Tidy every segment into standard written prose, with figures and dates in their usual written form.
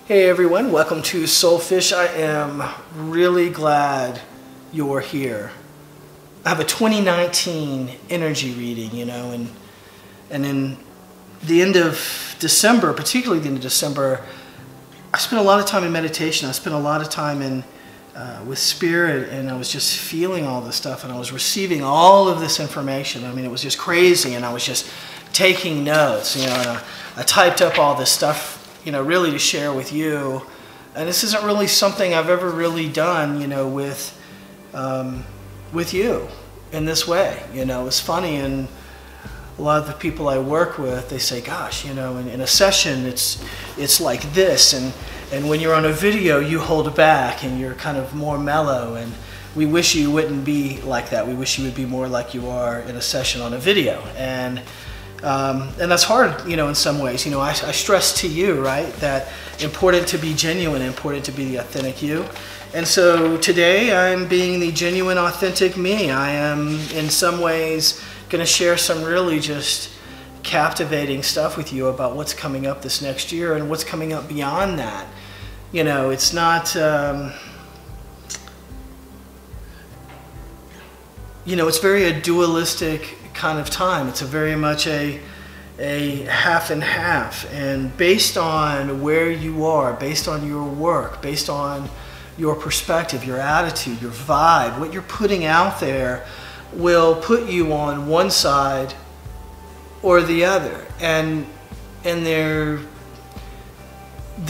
Hey everyone, welcome to Soulfish. I am really glad you're here. I have a 2019 energy reading, and in the end of December, particularly the end of December, I spent a lot of time in meditation. I spent a lot of time with spirit, and I was just feeling all this stuff, and I was receiving all of this information. I mean, it was just crazy, and I was just taking notes, and I typed up all this stuff, really to share with you. And this isn't really something I've ever really done, with you in this way. It's funny, and a lot of the people I work with, they say, gosh, in a session, it's like this, and when you're on a video, you hold back, and you're kind of more mellow, and we wish you wouldn't be like that. We wish you would be more like you are in a session on a video. And that's hard, in some ways. I stress to you, right, that important to be genuine, important to be the authentic you. And so today I'm being the genuine, authentic me. I am in some ways going to share some really just captivating stuff with you about what's coming up this next year and what's coming up beyond that. It's not, it's very a dualistic kind of time. It's a very much a half and half, and based on where you are, based on your work, based on your perspective, your attitude, your vibe, what you're putting out there will put you on one side or the other, and the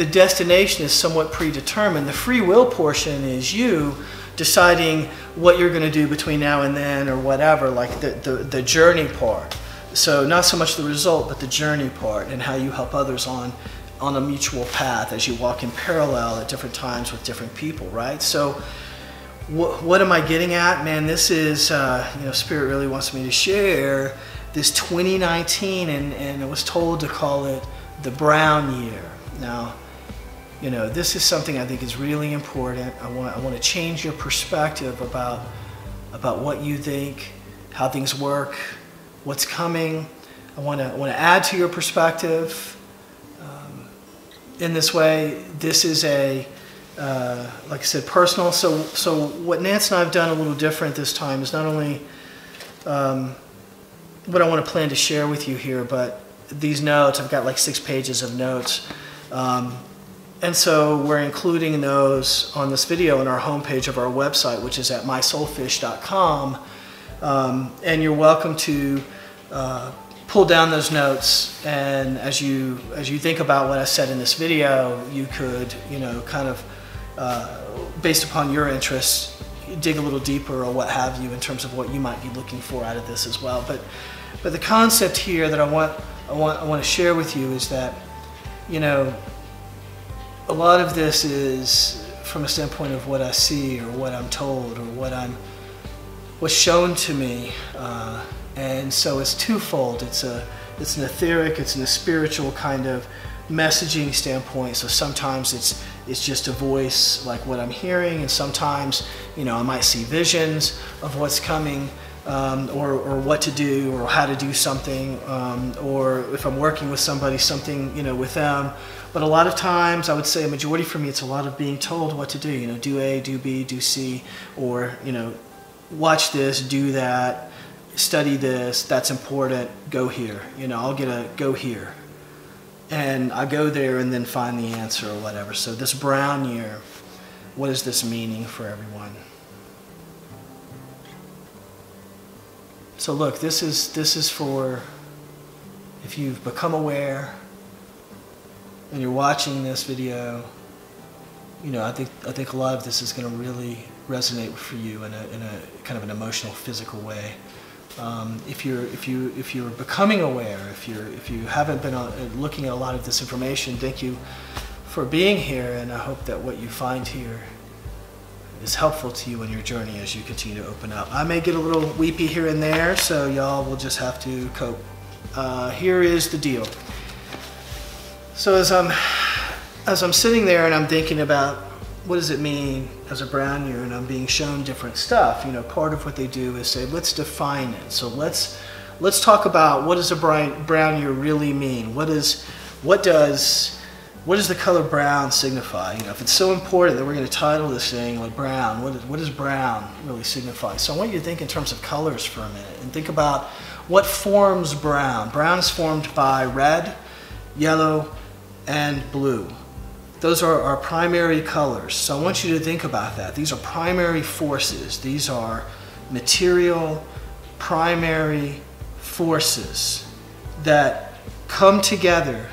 destination is somewhat predetermined. The free will portion is you deciding what you're going to do between now and then, or whatever, like the journey part. So not so much the result, but the journey part, and how you help others on a mutual path as you walk in parallel at different times with different people, right? So what am I getting at? Man, this is, Spirit really wants me to share this 2019, and I was told to call it the brown year. Now, this is something I think is really important. I want to change your perspective about what you think, how things work, what's coming. I want to add to your perspective. In this way, this is like I said, personal. So what Nance and I have done a little different this time is not only what I want to plan to share with you here, but these notes. I've got like 6 pages of notes. And so we're including those on this video on our homepage of our website, which is at mysoulfish.com. And you're welcome to pull down those notes, and as you think about what I said in this video, you could, kind of, based upon your interests, dig a little deeper or what have you in terms of what you might be looking for out of this as well. But the concept here that I want to share with you is that, a lot of this is from a standpoint of what I see, or what I'm told, or what's shown to me, and so it's twofold. It's an etheric, it's in a spiritual kind of messaging standpoint. So sometimes it's just a voice like what I'm hearing, and sometimes I might see visions of what's coming, or what to do, or how to do something, or if I'm working with somebody, something with them. But a lot of times, I would say a majority for me, it's a lot of being told what to do. Do A, do B, do C, or watch this, do that, study this, that's important, go here. I'll get a go here, and I go there and then find the answer or whatever. So this brown year, what is this meaning for everyone? So look, this is for if you've become aware and you're watching this video. I think a lot of this is going to really resonate for you in a kind of an emotional, physical way. If you're becoming aware, if you haven't been looking at a lot of this information, thank you for being here, and I hope that what you find here is helpful to you in your journey as you continue to open up. I may get a little weepy here and there, so y'all will just have to cope. Here is the deal. So as I'm sitting there and I'm thinking about what does it mean as a brown year, and I'm being shown different stuff, part of what they do is say, let's define it. So let's Let's talk about what does a brown year really mean. What does what does the color brown signify? You know, if it's so important that we're going to title this thing like brown, what does brown really signify? So I want you to think in terms of colors for a minute and think about what forms brown. Brown is formed by red, yellow, and blue. Those are our primary colors. So I want you to think about that. These are primary forces. These are material primary forces that come together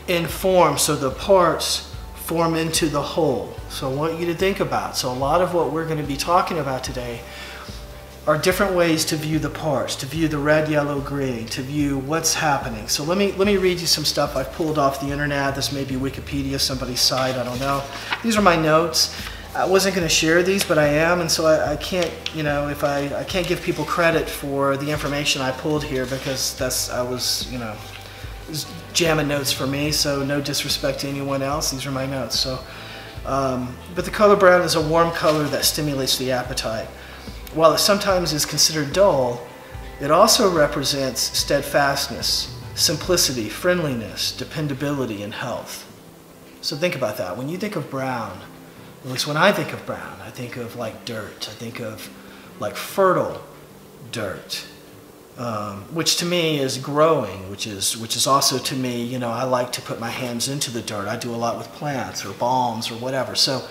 and form, so the parts form into the whole. So I want you to think about, so a lot of what we're going to be talking about today are different ways to view the parts, to view the red, yellow, green, to view what's happening. So let me read you some stuff I've pulled off the internet. This may be Wikipedia, somebody's site, I don't know. These are my notes. I wasn't going to share these, but I am, and so I can't, you know, if I can't give people credit for the information I pulled here, because I was, you know, jamming notes for me, so no disrespect to anyone else. These are my notes. So, but the color brown is a warm color that stimulates the appetite. While it sometimes is considered dull, it also represents steadfastness, simplicity, friendliness, dependability, and health. So think about that. When you think of brown, at least when I think of brown, I think of like dirt. I think of like fertile dirt, which to me is growing, which is also to me, you know, I like to put my hands into the dirt. I do a lot with plants or balms or whatever. So,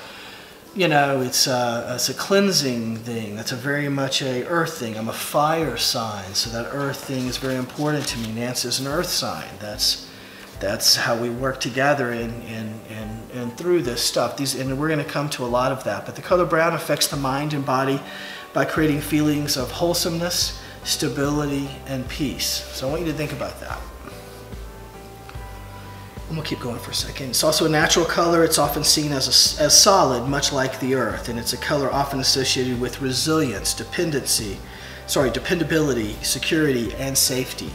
you know, it's a cleansing thing. That's a very much a earth thing. I'm a fire sign, so that earth thing is very important to me. Nance is an earth sign. That's how we work together and through this stuff. And we're going to come to a lot of that. But the color brown affects the mind and body by creating feelings of wholesomeness, stability, and peace. So I want you to think about that. I'm going to keep going for a second. It's also a natural color. It's often seen as solid, much like the earth, and it's a color often associated with resilience, dependability, security, and safety.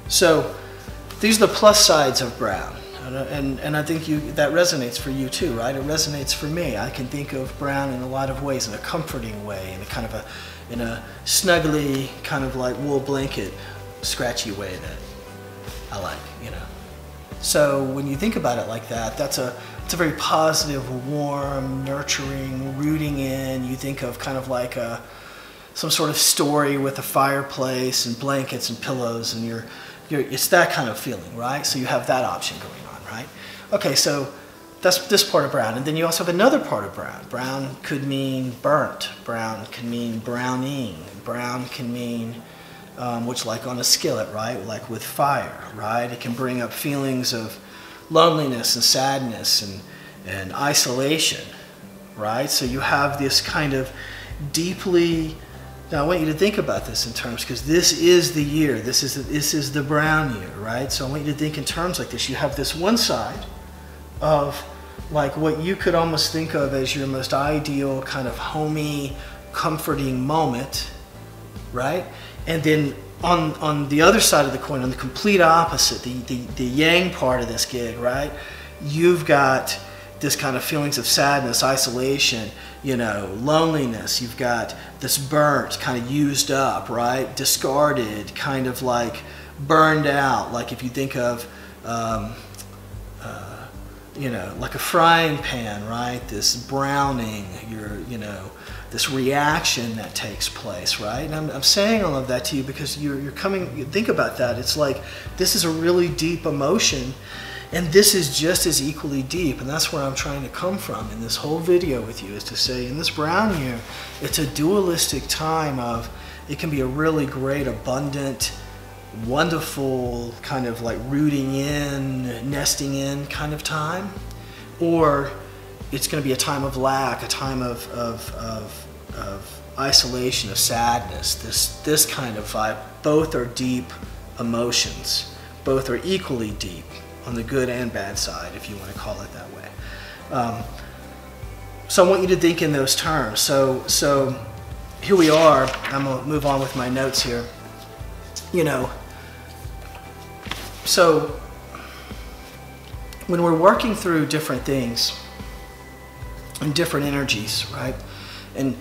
So these are the plus sides of brown, and I think that resonates for you too, right? It resonates for me. I can think of brown in a lot of ways, in a comforting way, in a kind of in a snuggly kind of like wool blanket, scratchy way that I like, you know. So when you think about it like that, it's a very positive, warm, nurturing, rooting in. You think of kind of like some sort of story with a fireplace and blankets and pillows, and it's that kind of feeling, right? So you have that option going on, right? Okay, so that's this part of brown. And then you also have another part of brown. Brown could mean burnt. Brown can mean browning. Brown can mean which, like on a skillet, right? Like with fire, right? It can bring up feelings of loneliness and sadness and isolation, right? So you have this kind of deeply. Now I want you to think about this in terms, because this is the year. This is the brown year, right? So I want you to think in terms like this. You have this one side of like what you could almost think of as your most ideal kind of homey, comforting moment, right? And then on the other side of the coin, on the complete opposite, the yang part of this gig, right? You've got this kind of feelings of sadness, isolation, you know, loneliness. You've got this burnt, kind of used up, right? Discarded, kind of like burned out. Like if you think of, you know, like a frying pan, right? This browning, you know, this reaction that takes place, right? And I'm saying all of that to you because you think about that. It's like, this is a really deep emotion, and this is just as equally deep, and that's where I'm trying to come from in this whole video with you, is to say in this brown year, it's a dualistic time of, it can be a really great, abundant, wonderful, kind of like rooting in, nesting in kind of time, or it's going to be a time of lack, a time of isolation, of sadness, this kind of vibe. Both are deep emotions. Both are equally deep on the good and bad side, if you want to call it that way. So I want you to think in those terms. So here we are. I'm going to move on with my notes here. You know, so when we're working through different things and different energies, right, and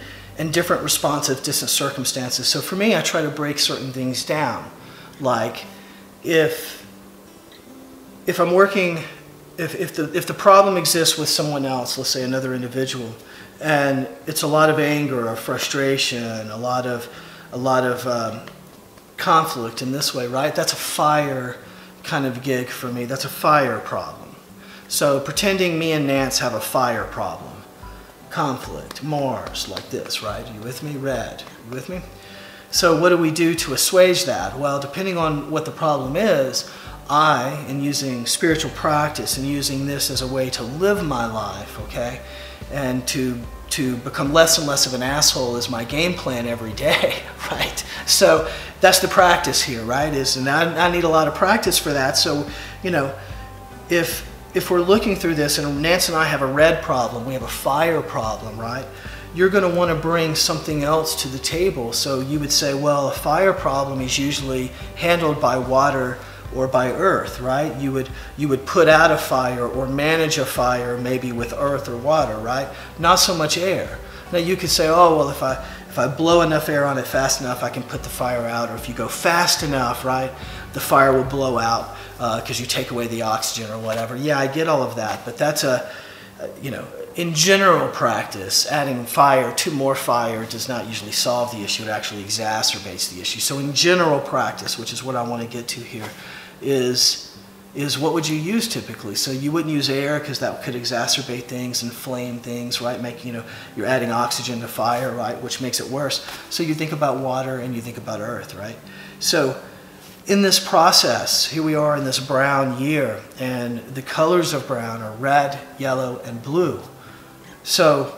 different responsive distant circumstances. So for me, I try to break certain things down. Like if I'm working if the problem exists with someone else, let's say another individual, and it's a lot of anger or frustration, a lot of conflict in this way, right? That's a fire kind of gig for me. That's a fire problem. So pretending me and Nance have a fire problem, conflict, Mars, like this, right? Are you with me? Red, you with me? So what do we do to assuage that? Well, depending on what the problem is, in using spiritual practice and using this as a way to live my life, okay, and to become less and less of an asshole is my game plan every day, right? So that's the practice here, right? And I need a lot of practice for that. So, you know, if we're looking through this, and Nance and I have a red problem, we have a fire problem, right? You're going to want to bring something else to the table. So you would say, well, a fire problem is usually handled by water or by earth, right? You would put out a fire or manage a fire maybe with earth or water, right? Not so much air. Now you could say, oh, well, if I blow enough air on it fast enough, I can put the fire out. Or if you go fast enough, right, the fire will blow out because you take away the oxygen or whatever. Yeah, I get all of that, but that's you know, in general practice, adding more fire does not usually solve the issue. It actually exacerbates the issue. So in general practice, which is what I want to get to here, is what would you use typically? So you wouldn't use air because that could exacerbate things, inflame things, right? You're adding oxygen to fire, right? Which makes it worse. So you think about water and you think about earth, right? So in this process, here we are in this brown year, and the colors of brown are red, yellow, and blue. So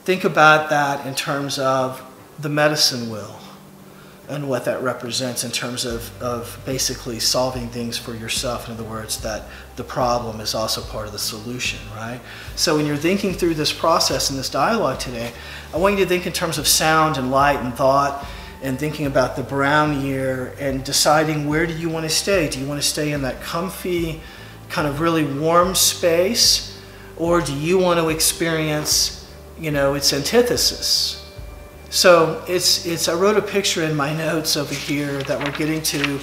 think about that in terms of the medicine wheel and what that represents in terms of basically solving things for yourself. In other words, that the problem is also part of the solution, right? So when you're thinking through this process and this dialogue today, I want you to think in terms of sound and light and thought, and thinking about the brown year and deciding where do you want to stay. Do you want to stay in that comfy, kind of really warm space, or do you want to experience, you know, its antithesis? So I wrote a picture in my notes over here that we're getting to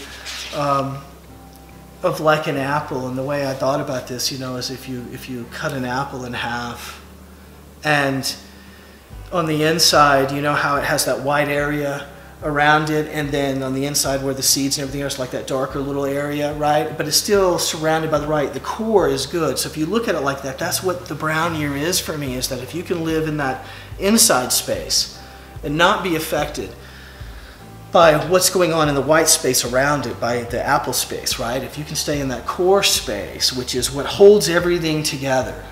of like an apple, and the way I thought about this, you know, is if you cut an apple in half, and on the inside, you know how it has that white area around it, and then on the inside where the seeds and everything else, like that darker little area, right? But it's still surrounded by the core is good. So if you look at it like that, that's what the brown year is for me, is that if you can live in that inside space and not be affected by what's going on in the white space around it, by the apple space, right? If you can stay in that core space, which is what holds everything together,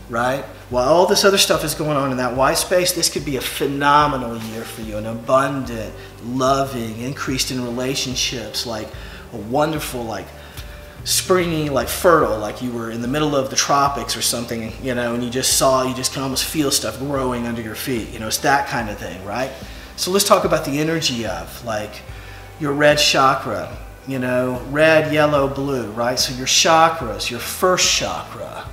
right? While all this other stuff is going on in that white space, this could be a phenomenal year for you, an abundant, loving, increased in relationships, like a wonderful, like springy, like fertile, like you were in the middle of the tropics or something, you know, and you just can almost feel stuff growing under your feet. You know, it's that kind of thing, right? So let's talk about the energy of, like, your red chakra, you know, red, yellow, blue, right? So your chakras, your first chakra,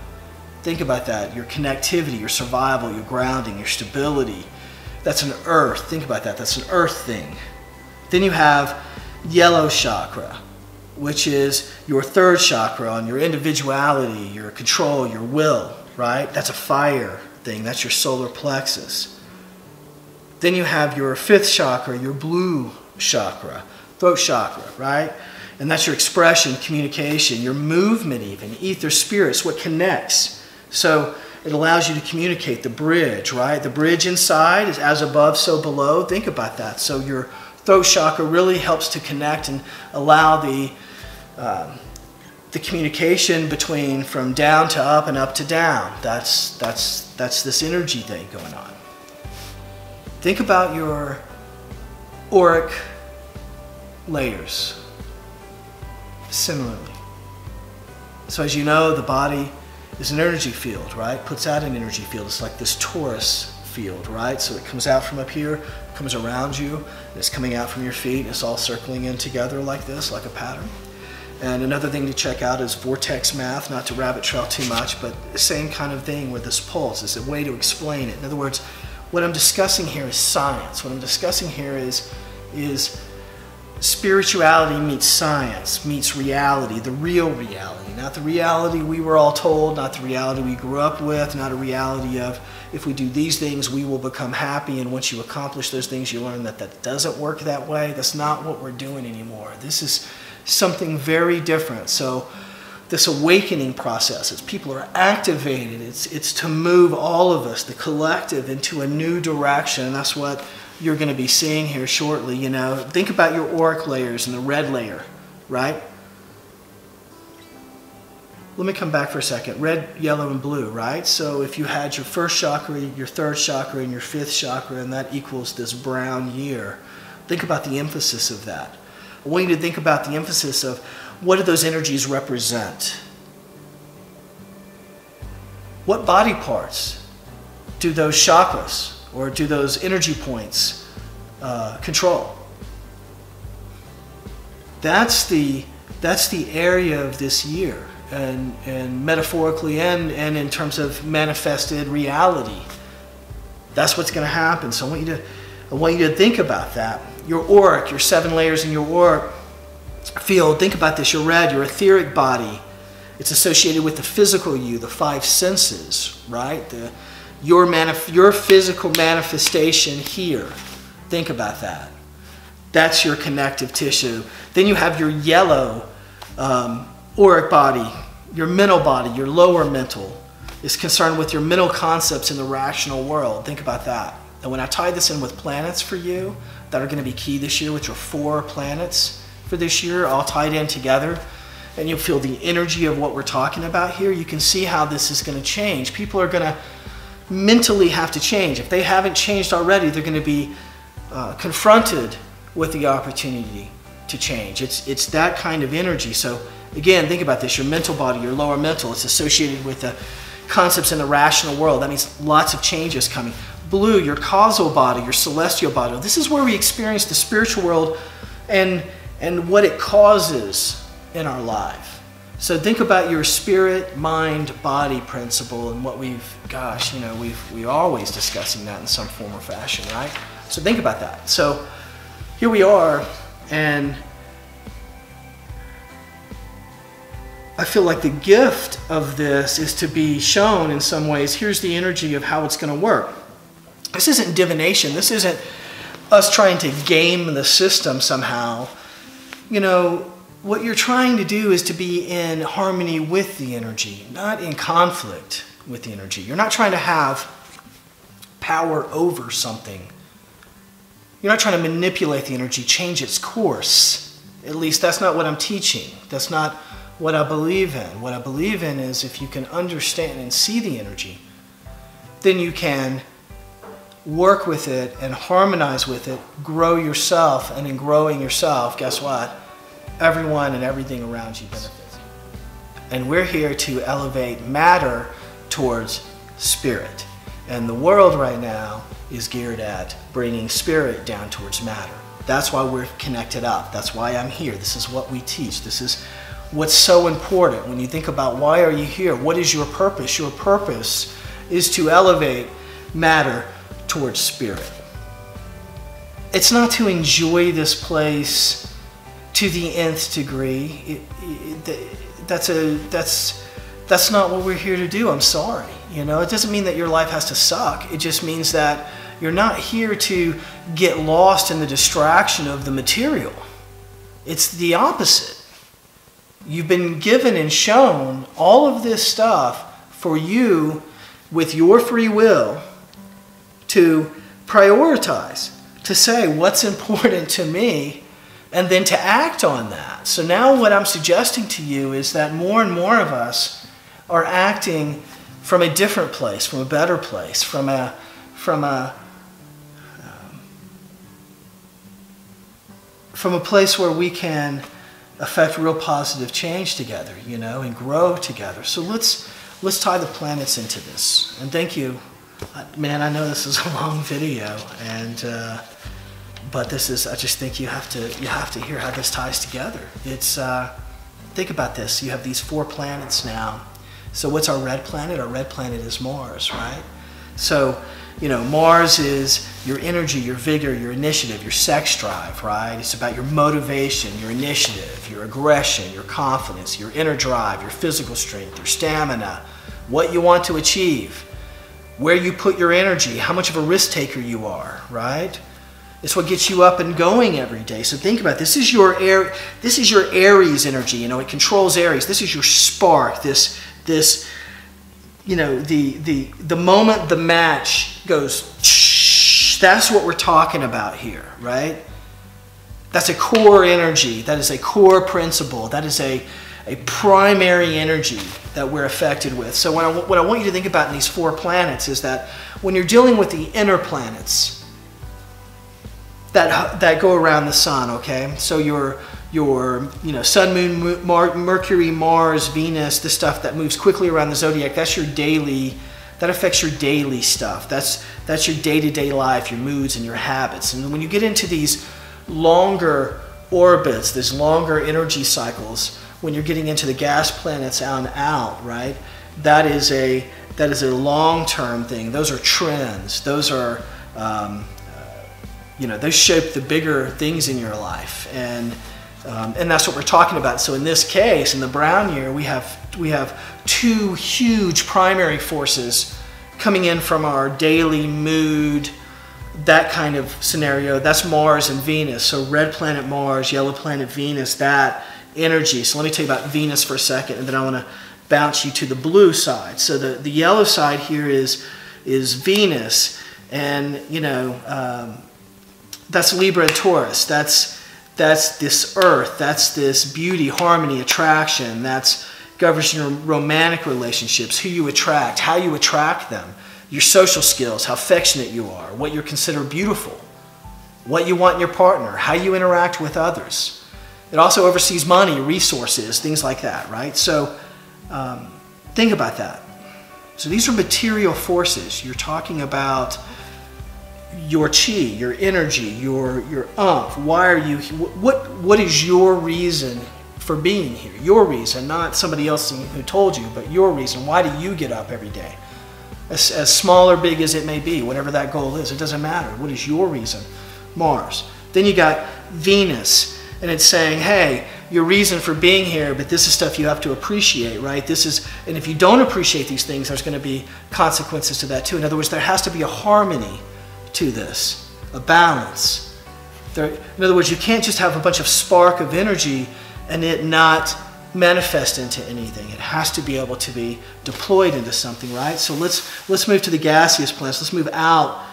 think about that, your connectivity, your survival, your grounding, your stability. That's an earth. Think about that. That's an earth thing. Then you have yellow chakra, which is your third chakra on your individuality, your control, your will, right? That's a fire thing. That's your solar plexus. Then you have your fifth chakra, your blue chakra, throat chakra, right? And that's your expression, communication, your movement even, ether, spirits, what connects. So it allows you to communicate, the bridge, right? The bridge inside is as above, so below. Think about that. So your throat chakra really helps to connect and allow the communication between from down to up and up to down. That's this energy thing going on. Think about your auric layers similarly. So as you know, the body is an energy field, right? Puts out an energy field. It's like this torus field, right? So it comes out from up here, comes around you, and it's coming out from your feet. It's all circling in together like this, like a pattern. And another thing to check out is vortex math, not to rabbit trail too much, but the same kind of thing with this pulse. It's a way to explain it. In other words, what I'm discussing here is science. What I'm discussing here is spirituality meets science, meets reality, the real reality. Not the reality we were all told, not the reality we grew up with, not a reality of if we do these things we will become happy, and once you accomplish those things you learn that that doesn't work that way. That's not what we're doing anymore. This is something very different. So this awakening process, as people are activated, it's to move all of us, the collective, into a new direction. And that's what you're going to be seeing here shortly. You know, think about your auric layers and the red layer, right? Let me come back for a second. Red, yellow, and blue, right? So if you had your first chakra, your third chakra, and your fifth chakra, and that equals this brown year, think about the emphasis of that. I want you to think about the emphasis of what do those energies represent? What body parts do those chakras or do those energy points control? That's the area of this year, and metaphorically and in terms of manifested reality. That's what's going to happen. So I want you to think about that. Your auric, your 7 layers in your auric field. Think about this. Your red, your etheric body. It's associated with the physical you, the 5 senses, right? Your physical manifestation here. Think about that. That's your connective tissue. Then you have your yellow auric body, your mental body, your lower mental is concerned with your mental concepts in the rational world. Think about that. And when I tie this in with planets for you that are going to be key this year, which are 4 planets for this year, all tied in together, and you'll feel the energy of what we're talking about here, you can see how this is going to change. People are going to mentally have to change. If they haven't changed already, they're going to be confronted with the opportunity to change. It's that kind of energy. So again, think about this. Your mental body, your lower mental, it's associated with the concepts in the rational world. That means lots of changes coming. Blue, your causal body, your celestial body. This is where we experience the spiritual world and what it causes in our life. So think about your spirit, mind, body principle, and what we're always discussing that in some form or fashion, right? So think about that. So here we are, and I feel like the gift of this is to be shown in some ways. Here's the energy of how it's going to work. This isn't divination. This isn't us trying to game the system somehow. You know, what you're trying to do is to be in harmony with the energy, not in conflict with the energy. You're not trying to have power over something. You're not trying to manipulate the energy, change its course. At least that's not what I'm teaching. That's not what I believe in. What I believe in is if you can understand and see the energy, then you can work with it and harmonize with it, grow yourself, and in growing yourself, guess what? Everyone and everything around you benefits. And we're here to elevate matter towards spirit. And the world right now is geared at bringing spirit down towards matter. That's why we're connected up. That's why I'm here. This is what we teach. This is what's so important when you think about why are you here? What is your purpose? Your purpose is to elevate matter towards spirit. It's not to enjoy this place to the nth degree. That's not what we're here to do. I'm sorry. You know, it doesn't mean that your life has to suck. It just means that you're not here to get lost in the distraction of the material. It's the opposite. You've been given and shown all of this stuff for you with your free will to prioritize, to say what's important to me, and then to act on that. So now what I'm suggesting to you is that more and more of us are acting from a different place, from a better place, from a place where we can affect real positive change together, you know, and grow together. So let's tie the planets into this. And thank you. Man, I know this is a long video, and but this is, I just think you have to hear how this ties together. It's think about this. You have these 4 planets now. So what's our red planet? Our red planet is Mars, right? So You know, Mars is your energy, your vigor, your initiative, your sex drive, right? It's about your motivation, your initiative, your aggression, your confidence, your inner drive, your physical strength, your stamina, what you want to achieve, where you put your energy, how much of a risk taker you are, right? It's what gets you up and going every day. So think about it. This is your Aries energy. You know, it controls Aries. This is your spark. This you know, the moment the match goes, that's what we're talking about here, right? That's a core energy. That is a core principle. That is a primary energy that we're affected with. So what I want you to think about in these 4 planets is that when you're dealing with the inner planets that go around the sun, okay? So your you know, sun, moon, Mercury, Mars, Venus, the stuff that moves quickly around the zodiac, that's your daily, that affects your daily stuff. That's your day-to-day life, your moods and your habits. And when you get into these longer orbits, these longer energy cycles, when you're getting into the gas planets out, right? That is a long-term thing. Those are trends. Those are you know, those shape the bigger things in your life, and that's what we're talking about. So in this case, in the brown year, we have 2 huge primary forces coming in from our daily mood, that kind of scenario. That's Mars and Venus. So red planet Mars, yellow planet Venus, that energy. So let me tell you about Venus for a second, and then I want to bounce you to the blue side. So the yellow side here is Venus, and you know, that's Libra and Taurus. That's this earth. That's this beauty, harmony, attraction. That's governs your romantic relationships, who you attract, how you attract them, your social skills, how affectionate you are, what you consider beautiful, what you want in your partner, how you interact with others. It also oversees money, resources, things like that, right? So think about that. So these are material forces. You're talking about your chi, your energy, your umph. Why are you, what is your reason for being here? Your reason, not somebody else who told you, but your reason. Why do you get up every day? As small or big as it may be, whatever that goal is, it doesn't matter. What is your reason? Mars. Then you got Venus, and it's saying, hey, your reason for being here, but this is stuff you have to appreciate, right? This is, and if you don't appreciate these things, there's going to be consequences to that too. In other words, there has to be a harmony to this, a balance. In other words, you can't just have a bunch of spark of energy and it not manifest into anything. It has to be able to be deployed into something, right? So let's move to the gaseous planets. Let's move out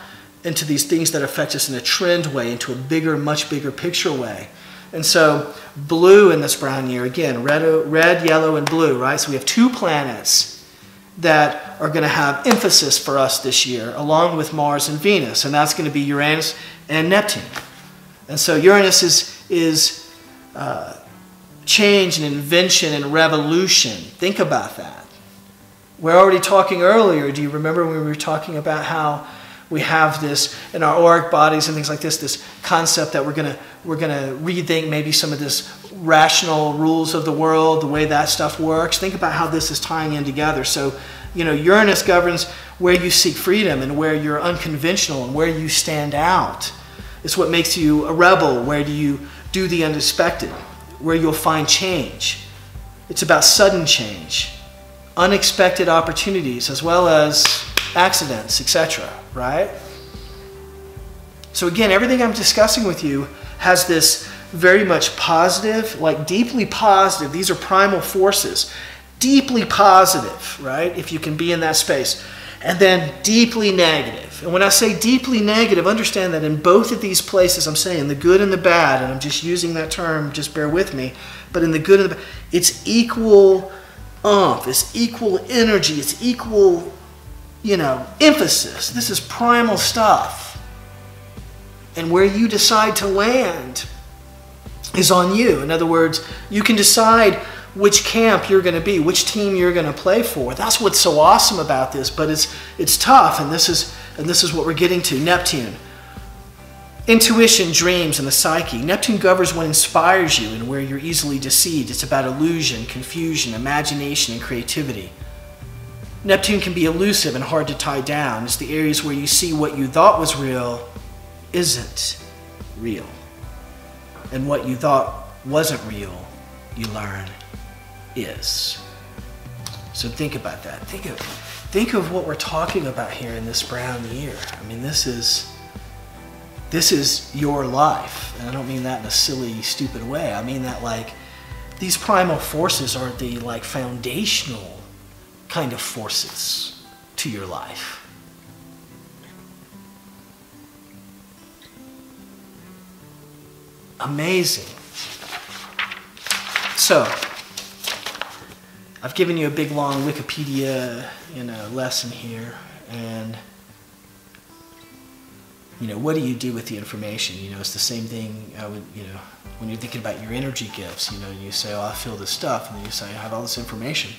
into these things that affect us in a trend way, into a bigger, much bigger picture way. And so blue in this brown year, again, red, yellow, and blue, right? So we have 2 planets that are going to have emphasis for us this year, along with Mars and Venus, and that's going to be Uranus and Neptune. And so Uranus is change and invention and revolution. Think about that. We're already talking earlier. Do you remember when we were talking about how we have this in our auric bodies and things like this concept that we're gonna rethink maybe some of this rational rules of the world, the way that stuff works. Think about how this is tying in together. So, you know, Uranus governs where you seek freedom and where you're unconventional and where you stand out. It's what makes you a rebel. Where do you do the unexpected? Where you'll find change. It's about sudden change, unexpected opportunities, as well as accidents, etc., right? So again, everything I'm discussing with you has this very much positive, like deeply positive. These are primal forces. Deeply positive, right? If you can be in that space. And then deeply negative. And when I say deeply negative, understand that in both of these places, I'm saying the good and the bad, and I'm just using that term, just bear with me, but in the good and the bad, it's equal umph, it's equal energy, it's equal, you know, emphasis. This is primal stuff. And where you decide to land is on you. In other words, you can decide which camp you're going to be, which team you're going to play for. That's what's so awesome about this, but it's tough, and this is what we're getting to. Neptune. Intuition, dreams, and the psyche. Neptune governs what inspires you and where you're easily deceived. It's about illusion, confusion, imagination, and creativity. Neptune can be elusive and hard to tie down. It's the areas where you see what you thought was real isn't real. And what you thought wasn't real, you learn is. So think about that. Think of what we're talking about here in this brown year. I mean, this is your life. And I don't mean that in a silly, stupid way. I mean that like these primal forces are the like foundational kind of forces to your life. Amazing. So, I've given you a big long Wikipedia, lesson here, and what do you do with the information? It's the same thing. When you're thinking about your energy gifts, you say, "Oh, I feel this stuff," and then you say, "I have all this information."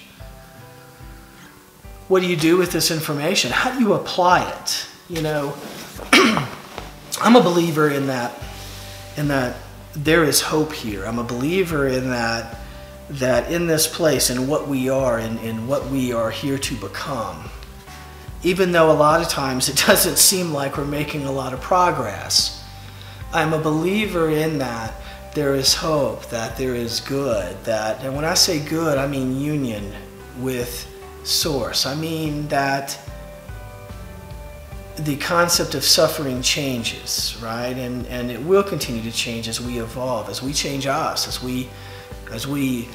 What do you do with this information? How do you apply it? I'm a believer in that there is hope here. I'm a believer in that in this place, in what we are, in what we are here to become, even though a lot of times it doesn't seem like we're making a lot of progress, I'm a believer in that there is hope, that there is good, and when I say good, I mean union with Source. I mean that the concept of suffering changes, right? And it will continue to change as we evolve, as we change us, as we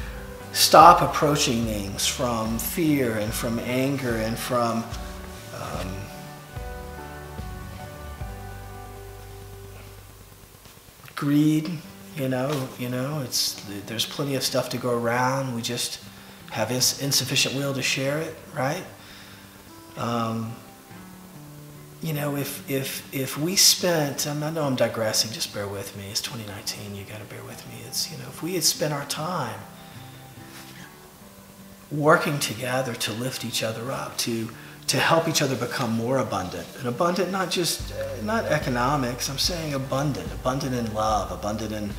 stop approaching things from fear and from anger and from greed. There's plenty of stuff to go around. We just have insufficient will to share it, right? If we spent, I know I'm digressing, just bear with me. It's 2019, you gotta bear with me. If we had spent our time working together to lift each other up, to help each other become more abundant, and abundant not economics, I'm saying abundant in love, abundant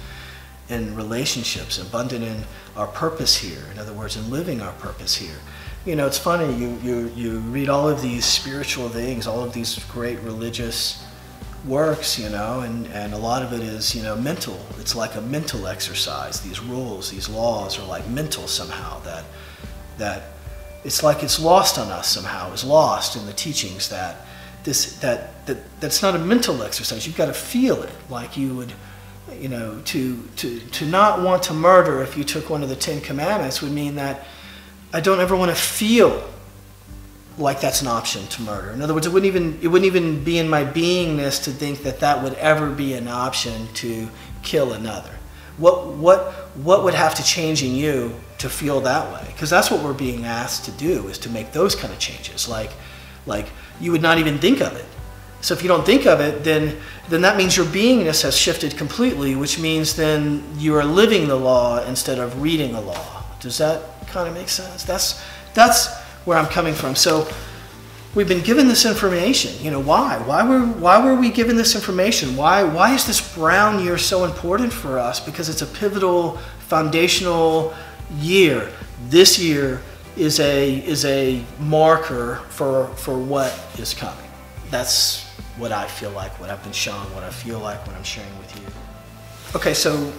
in relationships, abundant in our purpose here. In other words, in living our purpose here. It's funny, you read all of these spiritual things, all of these great religious works, and a lot of it is, mental. It's like a mental exercise. These rules, these laws are like mental somehow, that it's like it's lost on us somehow. It's lost in the teachings that's not a mental exercise. You've got to feel it, like you would, to not want to murder, if you took one of the 10 Commandments, would mean that I don't ever want to feel like that's an option to murder. In other words, it wouldn't even be in my beingness to think that would ever be an option to kill another. What would have to change in you to feel that way? Because that's what we're being asked to do, is to make those kind of changes. Like you would not even think of it. So if you don't think of it, then that means your beingness has shifted completely, which means then you are living the law instead of reading the law. Does that kind of make sense? That's where I'm coming from. So we've been given this information. Why? Why were we given this information? Why is this brown year so important for us? Because it's a pivotal, foundational year. This year is a marker for what is coming. That's what I feel like, what I've been shown, what I feel like, what I'm sharing with you. Okay, so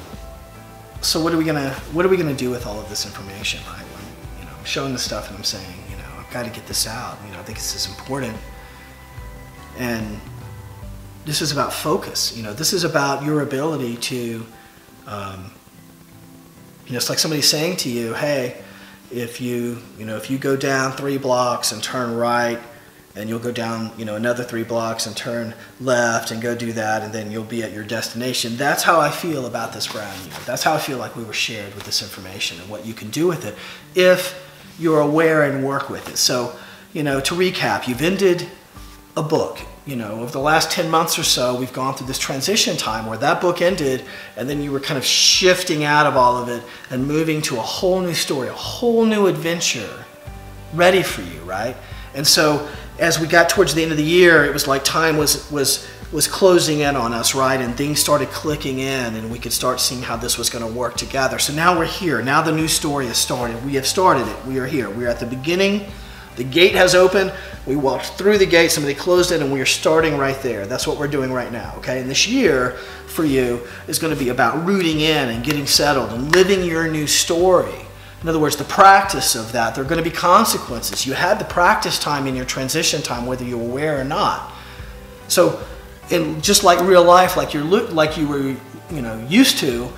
what are we gonna do with all of this information, right? When, I'm showing the stuff and I'm saying, I've got to get this out. I think this is important. And this is about focus. This is about your ability to, it's like somebody saying to you, hey, if you go down 3 blocks and turn right, and you'll go down, another 3 blocks and turn left and go do that, and then you'll be at your destination. That's how I feel about this brown year. That's how I feel like we were shared with this information and what you can do with it if you're aware and work with it. So, to recap, you've ended a book. Over the last 10 months or so, we've gone through this transition time where that book ended, and then you were kind of shifting out of all of it and moving to a whole new story, a whole new adventure ready for you, right? And so as we got towards the end of the year, it was like time was closing in on us, right? And things started clicking in, and we could start seeing how this was going to work together. So now we're here. Now the new story has started. We have started it. We are here. We are at the beginning The gate has opened. We walked through the gate, somebody closed it, and we are starting right there. That's what we're doing right now, okay? And this year for you is going to be about rooting in and getting settled and living your new story. In other words, the practice of that. There are going to be consequences. You had the practice time in your transition time, whether you're aware or not. So, just like real life, like you were, used to,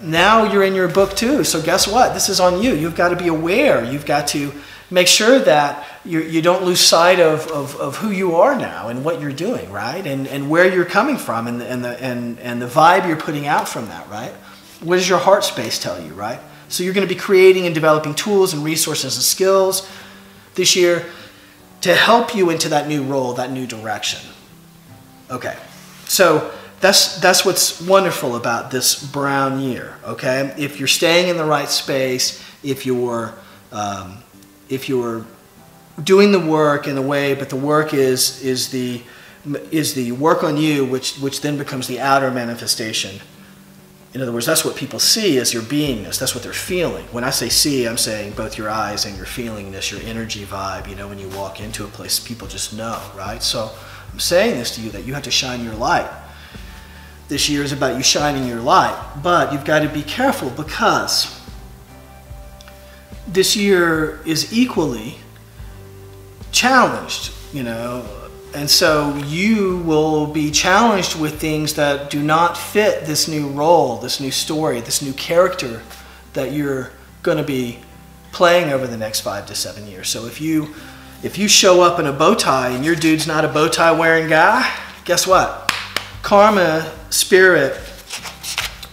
now you're in your book too. So guess what? This is on you. You've got to be aware. You've got to make sure that you don't lose sight of who you are now and what you're doing, right? And where you're coming from and the vibe you're putting out from that, right? What does your heart space tell you, right? So you're going to be creating and developing tools and resources and skills this year to help you into that new role, that new direction. Okay, so that's what's wonderful about this brown year, okay? If you're staying in the right space, if you're doing the work in a way, but the work is the work on you, which then becomes the outer manifestation. In other words, that's what people see as your beingness. That's what they're feeling. When I say see, I'm saying both your eyes and your feelingness, your energy vibe. When you walk into a place, people just know, right? So I'm saying this to you, that you have to shine your light. This year is about you shining your light, but you've got to be careful because this year is equally challenged, and so you will be challenged with things that do not fit this new role, this new story, this new character that you're going to be playing over the next 5 to 7 years. So if you show up in a bow tie and your dude's not a bow tie wearing guy, guess what? Karma, spirit,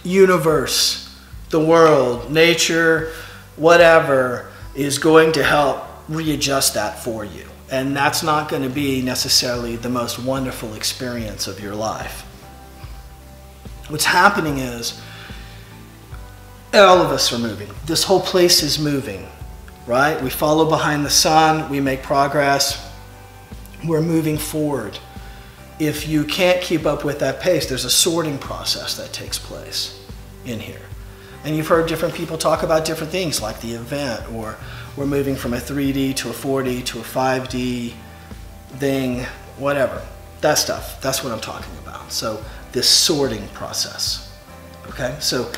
universe, the world, nature, whatever is going to help readjust that for you. And that's not going to be necessarily the most wonderful experience of your life. What's happening is all of us are moving. This whole place is moving, right? We follow behind the sun. We make progress. We're moving forward. If you can't keep up with that pace, there's a sorting process that takes place in here. And you've heard different people talk about different things like the event, or we're moving from a 3D to a 4D to a 5D thing, whatever. That stuff, that's what I'm talking about. So this sorting process, okay? So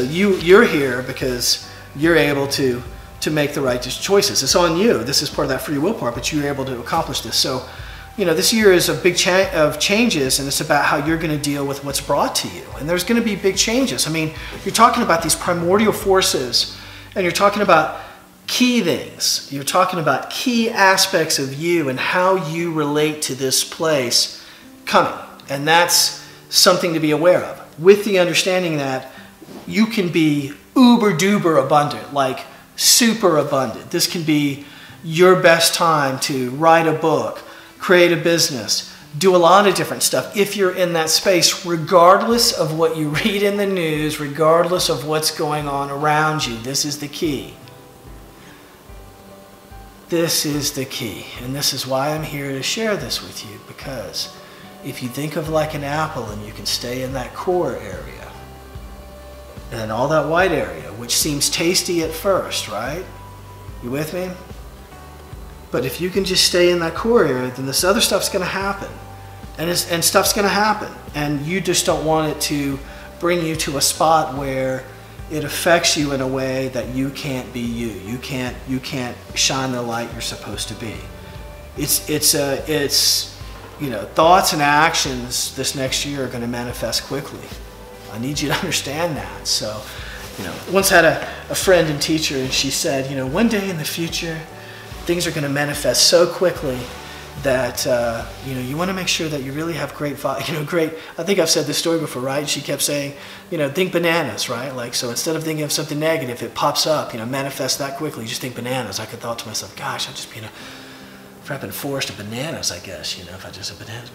you're here because you're able to make the right choices. It's on you. This is part of that free will part, but you're able to accomplish this. So, this year is a big of changes, and it's about how you're going to deal with what's brought to you. And there's going to be big changes. I mean, you're talking about these primordial forces, and you're talking about key things. You're talking about key aspects of you and how you relate to this place coming. And that's something to be aware of, with the understanding that you can be uber duper abundant, like super abundant. This can be your best time to write a book, create a business, do a lot of different stuff if you're in that space, regardless of what you read in the news, regardless of what's going on around you. This is the key. This is the key. And this is why I'm here to share this with you, because if you think of like an apple and you can stay in that core area and all that white area, which seems tasty at first, right? You with me? But if you can just stay in that core area, then this other stuff's going to happen. And stuff's going to happen. And you just don't want it to bring you to a spot where it affects you in a way that you can't be you. You can't shine the light you're supposed to be. Thoughts and actions this next year are going to manifest quickly. I need you to understand that. So, once had a friend and teacher, and she said, one day in the future, things are going to manifest so quickly that you want to make sure that you really have great. I think I've said this story before, right? She kept saying, think bananas, right? Like, so instead of thinking of something negative, it pops up, manifest that quickly. You just think bananas. I could thought to myself, gosh, I'd just be in a freaking forest of bananas, I guess. If I just said bananas,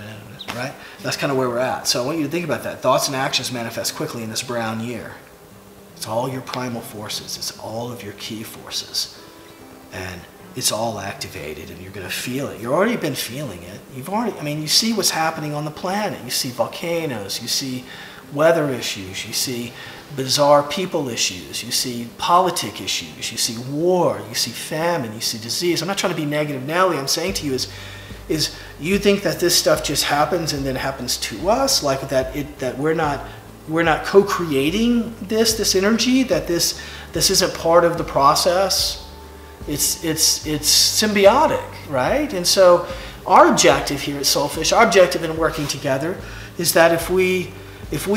right? That's kind of where we're at. So I want you to think about that. Thoughts and actions manifest quickly in this brown year. It's all your primal forces. It's all of your key forces, and it's all activated, and you're going to feel it. You've already been feeling it. You see what's happening on the planet. You see volcanoes. You see weather issues, you see bizarre people issues, you see politic issues, you see war, you see famine, you see disease. I'm not trying to be negative, Nelly. I'm saying to you is you think that this stuff just happens and then happens to us, like that we're not co-creating this energy, that this isn't part of the process. It's symbiotic, right? And so our objective here at Soulfish, our objective in working together, is that if we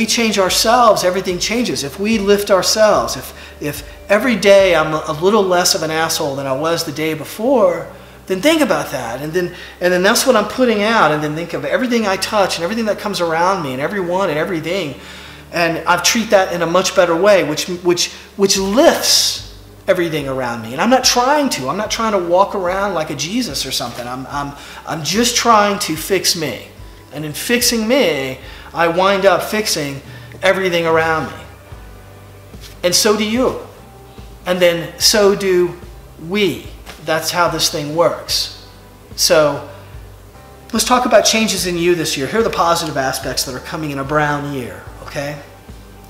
change ourselves, everything changes. If we lift ourselves, if every day I'm a little less of an asshole than I was the day before, then think about that, and then that's what I'm putting out, and then think of everything I touch and everything that comes around me and everyone and everything, and I treat that in a much better way, which lifts everything around me. And I'm not trying to walk around like a Jesus or something. I'm just trying to fix me, and in fixing me, I wind up fixing everything around me, and so do you, and then so do we. That's how this thing works. So let's talk about changes in you this year. Here are the positive aspects that are coming in a brown year, okay?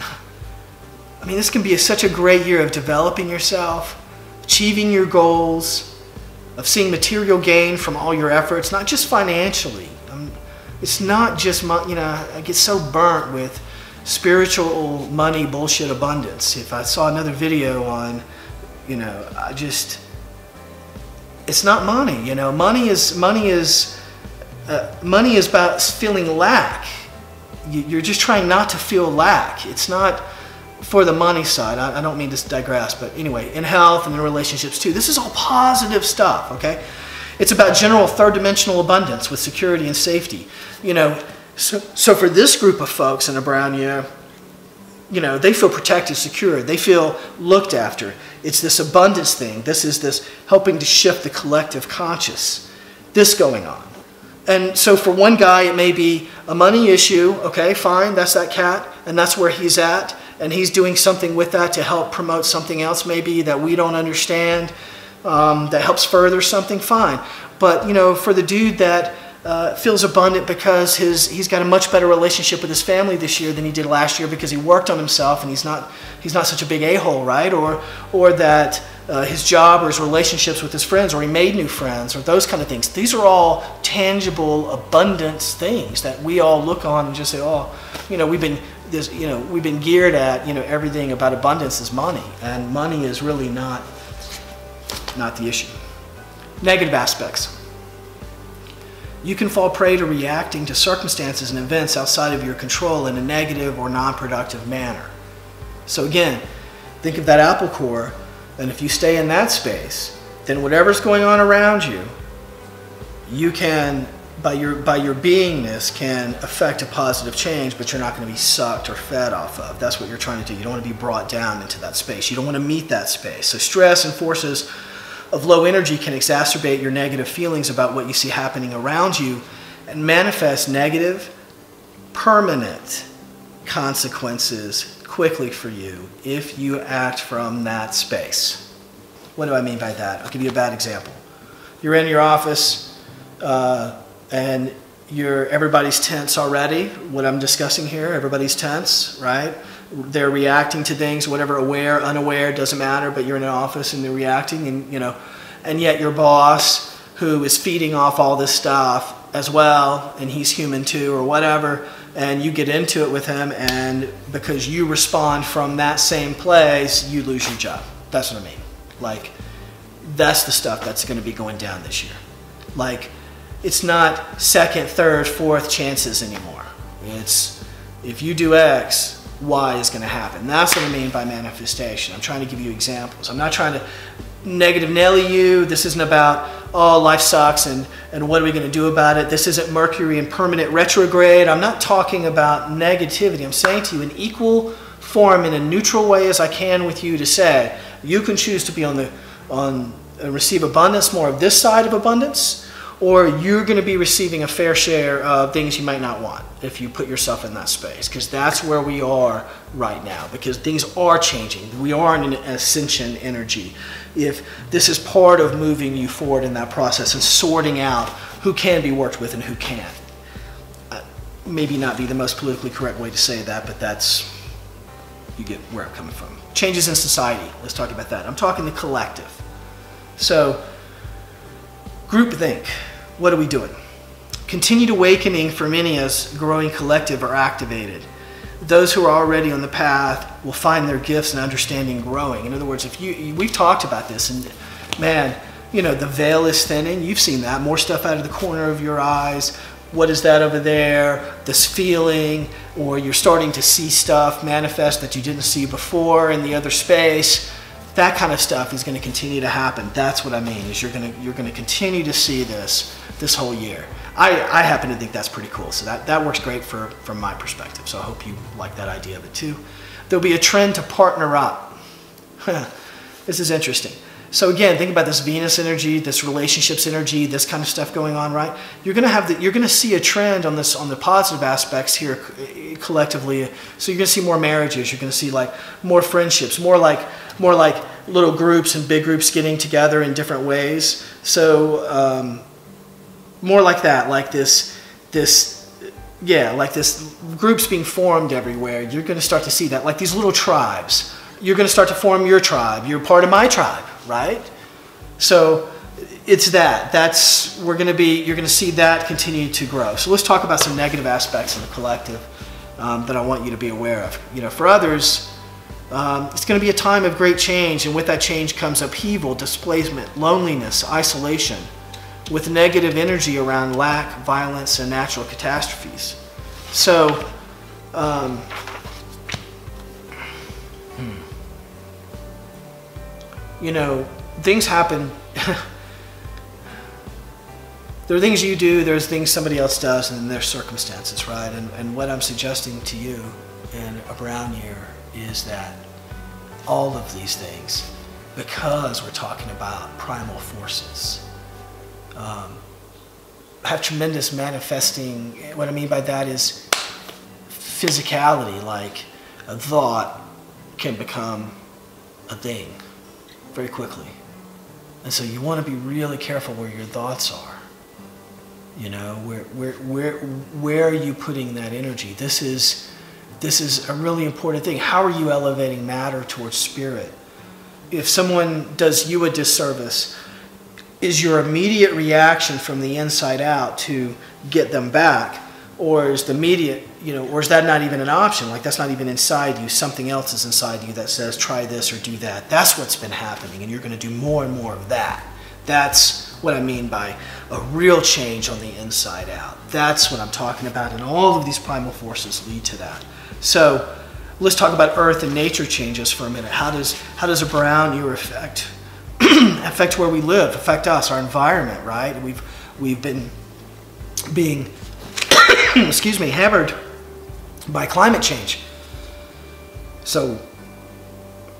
I mean, this can be such a great year of developing yourself, achieving your goals, of seeing material gain from all your efforts, not just financially. It's not just, I get so burnt with spiritual money bullshit abundance. If I saw another video on, it's not money, Money is about feeling lack. You're just trying not to feel lack. It's not for the money side. I don't mean to digress, but anyway, in health and in relationships too. This is all positive stuff, okay? It's about general third-dimensional abundance with security and safety. So for this group of folks in a brown year, they feel protected, secure. They feel looked after. It's this abundance thing. This is this helping to shift the collective conscious. This going on. And so for one guy, it may be a money issue. Okay, fine, that's that cat, and that's where he's at. And he's doing something with that to help promote something else maybe that we don't understand, that helps further something, fine. But, for the dude that feels abundant because he's got a much better relationship with his family this year than he did last year because he worked on himself and he's not such a big a-hole, right? Or that his job or his relationships with his friends, or he made new friends, or those kind of things. These are all tangible abundance things that we all look on and just say, oh, we've been geared at, everything about abundance is money, and money is really not the issue. Negative aspects. You can fall prey to reacting to circumstances and events outside of your control in a negative or non-productive manner. So again, think of that apple core, and if you stay in that space, then whatever's going on around you, you can, by your beingness, can affect a positive change, but you're not going to be sucked or fed off of. That's what you're trying to do. You don't want to be brought down into that space. You don't want to meet that space. So stress and forces of low energy can exacerbate your negative feelings about what you see happening around you and manifest negative, permanent consequences quickly for you if you act from that space. What do I mean by that? I'll give you a bad example. You're in your office and everybody's tense already. What I'm discussing here, everybody's tense, right? They're reacting to things, whatever, aware, unaware, doesn't matter, but you're in an office and they're reacting, and yet your boss, who is feeding off all this stuff as well, and he's human too, or whatever, and you get into it with him, and because you respond from that same place, you lose your job. That's what I mean. Like, that's the stuff that's going to be going down this year. Like, it's not second, third, fourth chances anymore. It's, if you do X, Y is going to happen. That's what I mean by manifestation. I'm trying to give you examples. I'm not trying to negative Nelly you. This isn't about, oh, life sucks and what are we going to do about it. This isn't Mercury in permanent retrograde. I'm not talking about negativity. I'm saying to you in equal form, in a neutral way as I can with you, to say you can choose to be on receive abundance, more of this side of abundance, or you're going to be receiving a fair share of things you might not want if you put yourself in that space, because that's where we are right now, because things are changing. We are in an ascension energy. If this is part of moving you forward in that process and sorting out who can be worked with and who can't. maybe not be the most politically correct way to say that, but that's, you get where I'm coming from. Changes in society, let's talk about that. I'm talking the collective. So, groupthink, what are we doing? Continued awakening for many as growing collective are activated. Those who are already on the path will find their gifts and understanding growing. In other words, we've talked about this, and man, you know, the veil is thinning. You've seen that. More stuff out of the corner of your eyes. What is that over there? This feeling, or you're starting to see stuff manifest that you didn't see before in the other space. That kind of stuff is going to continue to happen. That's what I mean, is you're going to continue to see this whole year. I happen to think that's pretty cool. So that works great from my perspective. So I hope you like that idea of it too. There'll be a trend to partner up. This is interesting. So again, think about this Venus energy, this relationships energy, this kind of stuff going on, right? You're going to see a trend on the positive aspects here collectively. So you're going to see more marriages. You're going to see like more friendships, more like little groups and big groups getting together in different ways. So more like that, like this groups being formed everywhere. You're going to start to see that, like these little tribes. You're going to start to form your tribe. You're part of my tribe, right? So it's that. You're going to see that continue to grow. So let's talk about some negative aspects of the collective that I want you to be aware of. You know, for others, it's going to be a time of great change, and with that change comes upheaval, displacement, loneliness, isolation, with negative energy around lack, violence, and natural catastrophes. So, you know, things happen. There are things you do, there's things somebody else does, and there's circumstances, right? And what I'm suggesting to you in a brown year is that all of these things, because we're talking about primal forces, have tremendous manifesting. What I mean by that is physicality, like a thought can become a thing very quickly. And so you want to be really careful where your thoughts are. You know, where are you putting that energy? This is a really important thing. How are you elevating matter towards spirit? If someone does you a disservice, is your immediate reaction from the inside out to get them back, or is the immediate, you know, or is that not even an option? Like that's not even inside you. Something else is inside you that says try this or do that. That's what's been happening, and you're going to do more and more of that. That's what I mean by a real change on the inside out. That's what I'm talking about, and all of these primal forces lead to that. So let's talk about earth and nature changes for a minute. How does a brown year affect where we live, affect us, our environment, right? We've been being excuse me, hammered by climate change. So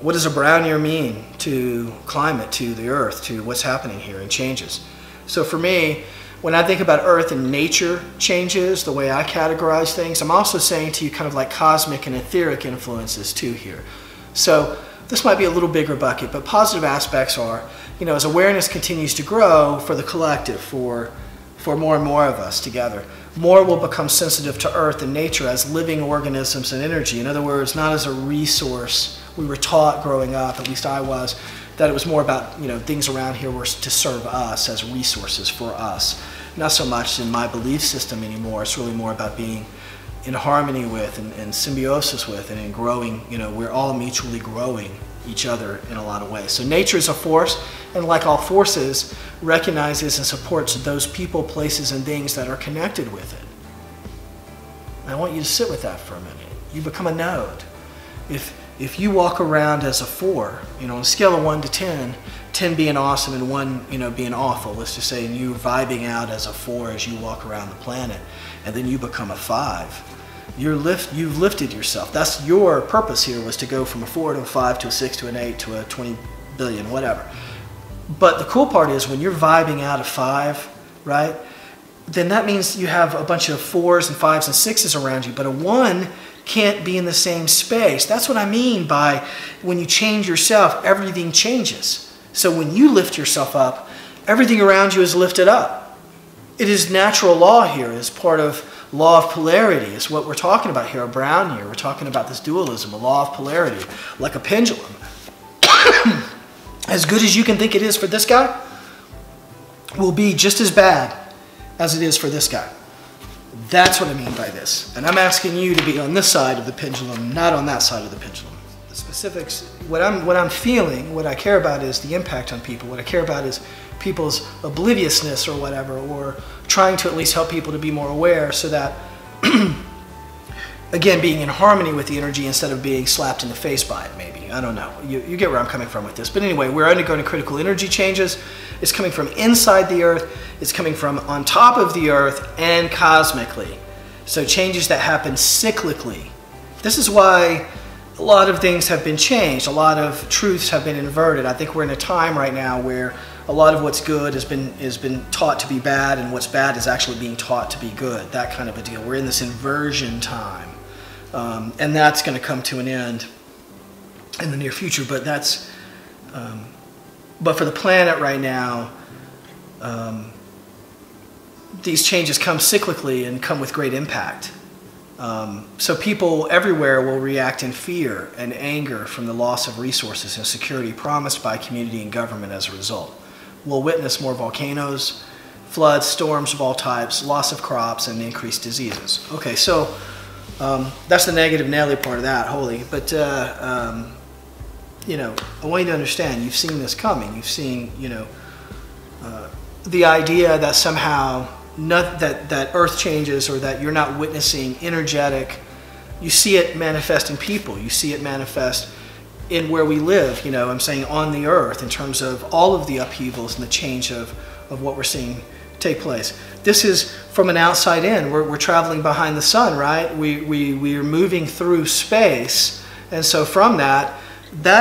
what does a brown year mean to climate, to the earth, to what's happening here and changes? So for me, when I think about earth and nature changes, the way I categorize things, I'm also saying to you kind of like cosmic and etheric influences too here. So this might be a little bigger bucket, but positive aspects are, you know, as awareness continues to grow for the collective, for more and more of us together, more will become sensitive to earth and nature as living organisms and energy. In other words, not as a resource. We were taught growing up, at least I was, that it was more about, you know, things around here were to serve us as resources for us. Not so much in my belief system anymore. It's really more about being in harmony with and symbiosis with and in growing. You know, we're all mutually growing each other in a lot of ways. So nature is a force, and like all forces, recognizes and supports those people, places, and things that are connected with it. And I want you to sit with that for a minute. You become a node. If you walk around as a 4, you know, on a scale of 1 to 10, 10 being awesome and 1, you know, being awful, let's just say, and you vibing out as a 4 as you walk around the planet, and then you become a 5. You've lifted yourself. That's your purpose here, was to go from a 4 to a 5 to a 6 to an 8 to a 20 billion, whatever. But the cool part is when you're vibing out a 5, right, then that means you have a bunch of 4s and 5s and 6s around you, but a 1 can't be in the same space. That's what I mean by when you change yourself, everything changes. So when you lift yourself up, everything around you is lifted up. it is natural law here, is part of law of polarity, is what we're talking about here, a brown here. We're talking about this dualism, a law of polarity, like a pendulum. As good as you can think it is for this guy, will be just as bad as it is for this guy. That's what I mean by this. And I'm asking you to be on this side of the pendulum, not on that side of the pendulum. The specifics, what I'm feeling, what I care about is the impact on people. What I care about is people's obliviousness or whatever, or trying to at least help people to be more aware so that, again, being in harmony with the energy instead of being slapped in the face by it, maybe. I don't know. You get where I'm coming from with this. But anyway, we're undergoing critical energy changes. It's coming from inside the earth. It's coming from on top of the earth and cosmically. So changes that happen cyclically. This is why a lot of things have been changed. A lot of truths have been inverted. I think we're in a time right now where a lot of what's good has been taught to be bad, and what's bad is actually being taught to be good. That kind of a deal. We're in this inversion time. And that's going to come to an end in the near future, but that's but for the planet right now, these changes come cyclically and come with great impact. So people everywhere will react in fear and anger from the loss of resources and security promised by community and government as a result. We'll witness more volcanoes, floods, storms of all types, loss of crops, and increased diseases. Okay, so that's the negative Nelly part of that, holy. But, you know, I want you to understand, you've seen this coming. You've seen, you know, the idea that somehow that Earth changes, or that you're not witnessing energetic, you see it manifest in people. You see it manifest in where we live, you know, I'm saying on the Earth, in terms of all of the upheavals and the change of what we're seeing take place. This is from an outside in. We're traveling behind the sun, right? We are moving through space, and so from that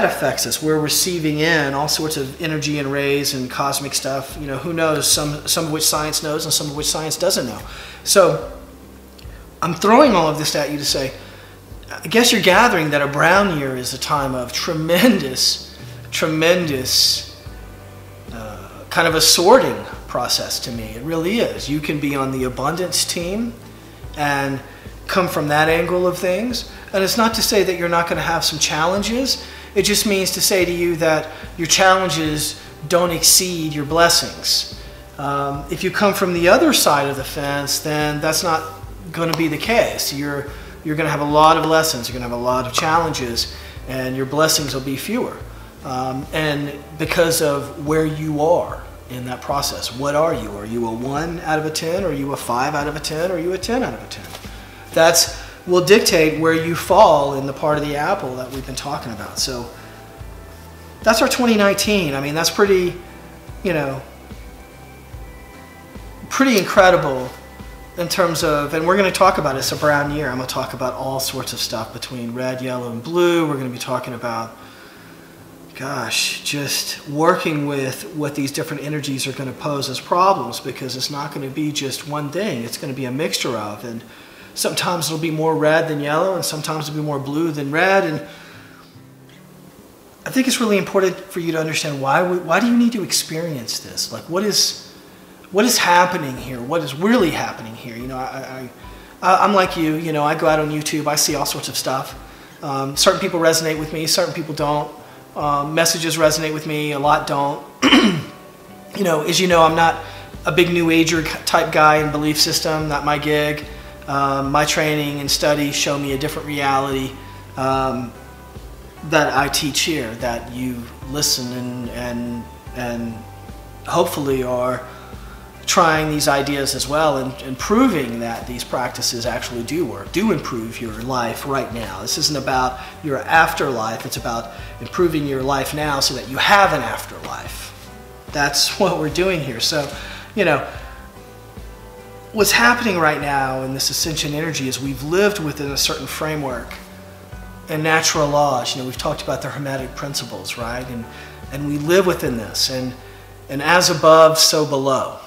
affects us. We're receiving in all sorts of energy and rays and cosmic stuff. You know, who knows? Some of which science knows, and some of which science doesn't know. So I'm throwing all of this at you to say, I guess you're gathering that a brown year is a time of tremendous kind of a sorting process to me. It really is. You can be on the abundance team and come from that angle of things. And it's not to say that you're not going to have some challenges. It just means to say to you that your challenges don't exceed your blessings. If you come from the other side of the fence, then that's not going to be the case. You're going to have a lot of lessons. You're going to have a lot of challenges, and your blessings will be fewer. And because of where you are in that process. What are you? Are you a 1 out of a 10? Are you a 5 out of a 10? Or are you a 10 out of a 10? That's will dictate where you fall in the part of the apple that we've been talking about. So that's our 2019. I mean, that's pretty, you know, pretty incredible in terms of, and we're going to talk about it. It's a brown year. I'm going to talk about all sorts of stuff between red, yellow, and blue. We're going to be talking about, gosh, just working with what these different energies are going to pose as problems, because it's not going to be just one thing. It's going to be a mixture of, and sometimes it'll be more red than yellow, and sometimes it'll be more blue than red. And I think it's really important for you to understand why do you need to experience this? Like, what is happening here? What is really happening here? You know, I'm like you. You know, I go out on YouTube. I see all sorts of stuff. Certain people resonate with me. Certain people don't. Messages resonate with me. A lot don't. You know, as you know, I'm not a big New Ager type guy in belief system. Not my gig. My training and study show me a different reality that I teach here. That you listen and hopefully are trying these ideas as well, and proving that these practices actually do work, do improve your life right now. This isn't about your afterlife, it's about improving your life now so that you have an afterlife. That's what we're doing here. So, you know, what's happening right now in this ascension energy is we've lived within a certain framework and natural laws. You know, we've talked about the Hermetic principles, right? And we live within this, and as above, so below.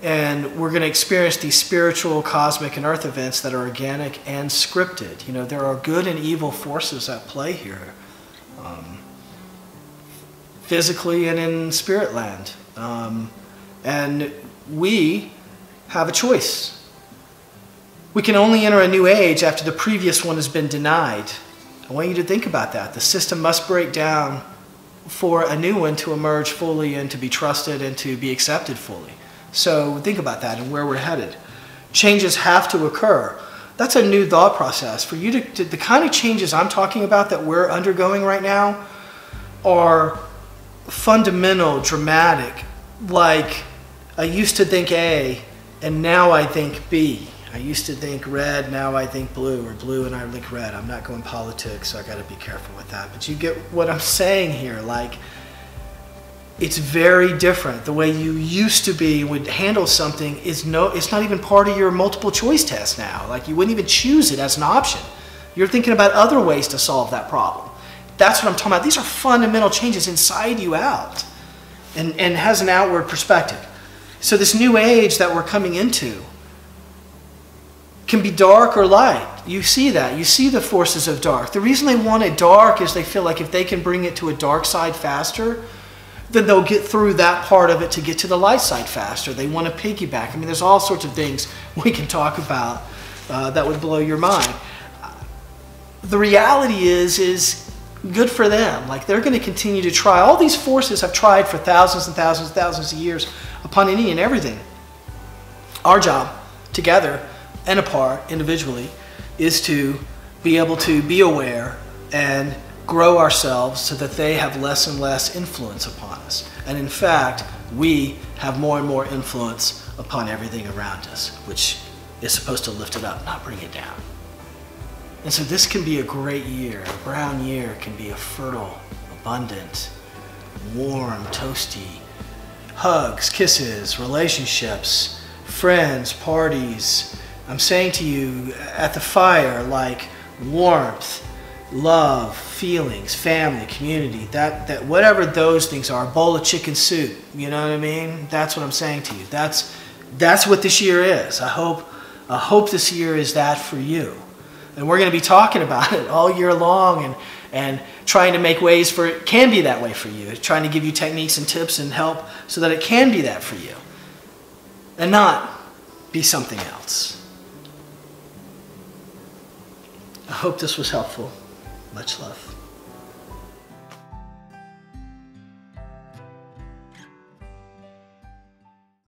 And we're going to experience these spiritual, cosmic, and earth events that are organic and scripted. You know, there are good and evil forces at play here, physically and in spirit land. And we, have a choice. We can only enter a new age after the previous one has been denied. I want you to think about that. The system must break down for a new one to emerge fully and to be trusted and to be accepted fully. So think about that and where we're headed. Changes have to occur. That's a new thought process. For you to the kind of changes I'm talking about that we're undergoing right now are fundamental, dramatic. Like, I used to think A, and now I think B. I used to think red, now I think blue, or blue and I think red. I'm not going politics, so I got to be careful with that. But you get what I'm saying here. Like, it's very different. The way you used to be would handle something it's not even part of your multiple choice test now. Like, you wouldn't even choose it as an option. You're thinking about other ways to solve that problem. That's what I'm talking about. These are fundamental changes inside you out and has an outward perspective. So this new age that we're coming into can be dark or light. You see that. You see the forces of dark. The reason they want it dark is they feel like if they can bring it to a dark side faster, then they'll get through that part of it to get to the light side faster. They want to piggyback. I mean, there's all sorts of things we can talk about that would blow your mind. The reality is good for them. Like, they're going to continue to try. All these forces have tried for thousands and thousands and thousands of years upon any and everything. Our job, together and apart, individually, is to be able to be aware and grow ourselves so that they have less and less influence upon us. And in fact, we have more and more influence upon everything around us, which is supposed to lift it up, not bring it down. And so this can be a great year. A brown year can be a fertile, abundant, warm, toasty, hugs, kisses, relationships, friends, parties. I'm saying to you at the fire, like warmth, love, feelings, family, community, that whatever those things are, a bowl of chicken soup, you know what I mean? That's what I'm saying to you. That's what this year is. I hope this year is that for you. And we're going to be talking about it all year long and trying to make ways for it can be that way for you. Trying to give you techniques and tips and help so that it can be that for you. And not be something else. I hope this was helpful. Much love.